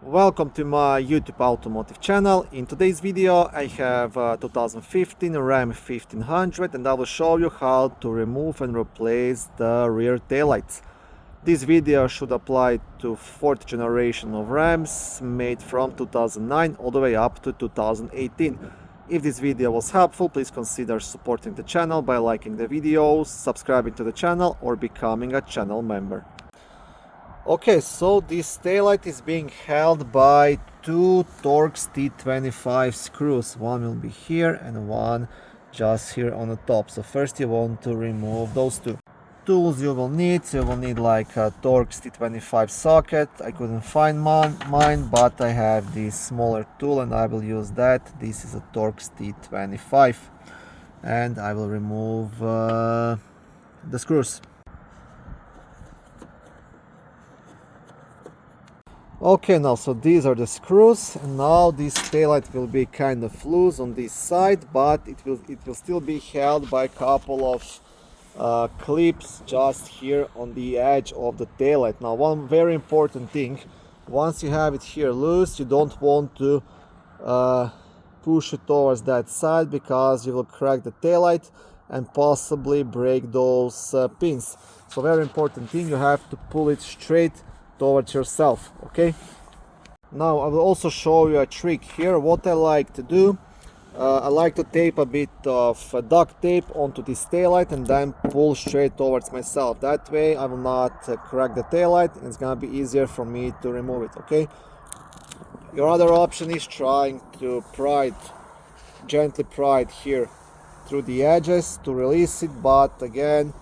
Welcome to my YouTube automotive channel. In today's video I have 2015 Ram 1500 and I will show you how to remove and replace the rear taillights. This video should apply to 4th generation of Rams made from 2009 all the way up to 2018. If this video was helpful, please consider supporting the channel by liking the videos, subscribing to the channel or becoming a channel member. Okay, so this taillight is being held by two Torx T25 screws. One will be here and one just here on the top. So first you want to remove those two. Tools you will need like a Torx T25 socket. I couldn't find mine, but I have this smaller tool and I will use that. This is a Torx T25 and I will remove the screws. Okay, now so these are the screws, and now this taillight will be kind of loose on this side, but it will still be held by a couple of clips just here on the edge of the taillight. Now one very important thing, once you have it here loose, you don't want to push it towards that side because you will crack the taillight and possibly break those pins. So very important thing, you have to pull it straight towards yourself. Okay, now I will also show you a trick here. What I like to do, I like to tape a bit of duct tape onto this taillight and then pull straight towards myself. That way I will not crack the taillight and it's gonna be easier for me to remove it. Okay, your other option is trying to gently pry it here through the edges to release it, but again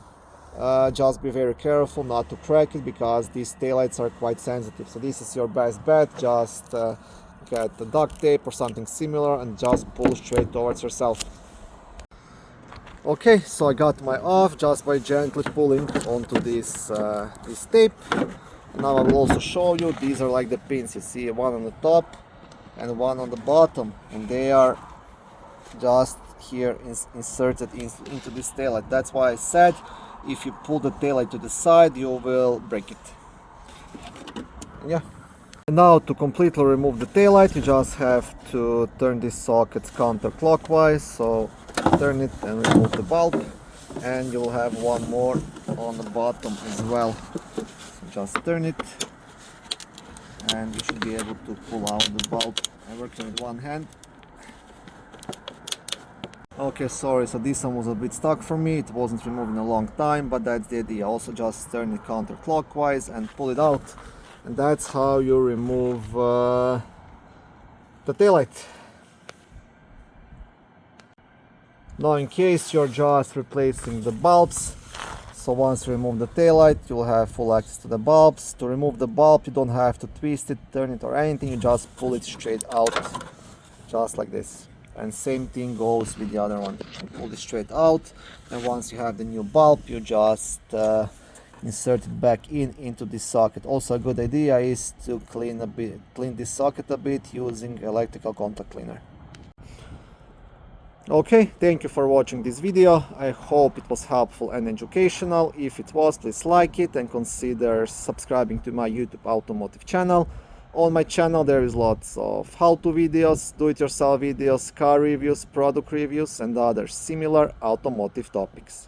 just be very careful not to crack it because these taillights are quite sensitive. So this is your best bet. Just get the duct tape or something similar and just pull straight towards yourself. Okay, so I got my off just by gently pulling onto this tape. Now I will also show you, these are like the pins. You see one on the top and one on the bottom, and they are just here inserted into this taillight. That's why I said if you pull the taillight to the side, you will break it. Yeah. And now to completely remove the taillight, you just have to turn this socket counterclockwise. So turn it and remove the bulb, and you'll have one more on the bottom as well. So just turn it, and you should be able to pull out the bulb. I'm working with one hand. Okay, sorry, so this one was a bit stuck for me. It wasn't removed in a long time, but that's the idea. Also just turn it counterclockwise and pull it out, and that's how you remove the taillight. Now in case you're just replacing the bulbs, so once you remove the taillight you'll have full access to the bulbs. To remove the bulb you don't have to twist it, turn it or anything, you just pull it straight out just like this. And same thing goes with the other one. You pull this straight out, and once you have the new bulb, you just insert it back into this socket. Also, a good idea is to clean this socket a bit using electrical contact cleaner. Okay, thank you for watching this video. I hope it was helpful and educational. If it was, please like it and consider subscribing to my YouTube automotive channel. On my channel there is lots of how-to videos, do-it-yourself videos, car reviews, product reviews and other similar automotive topics.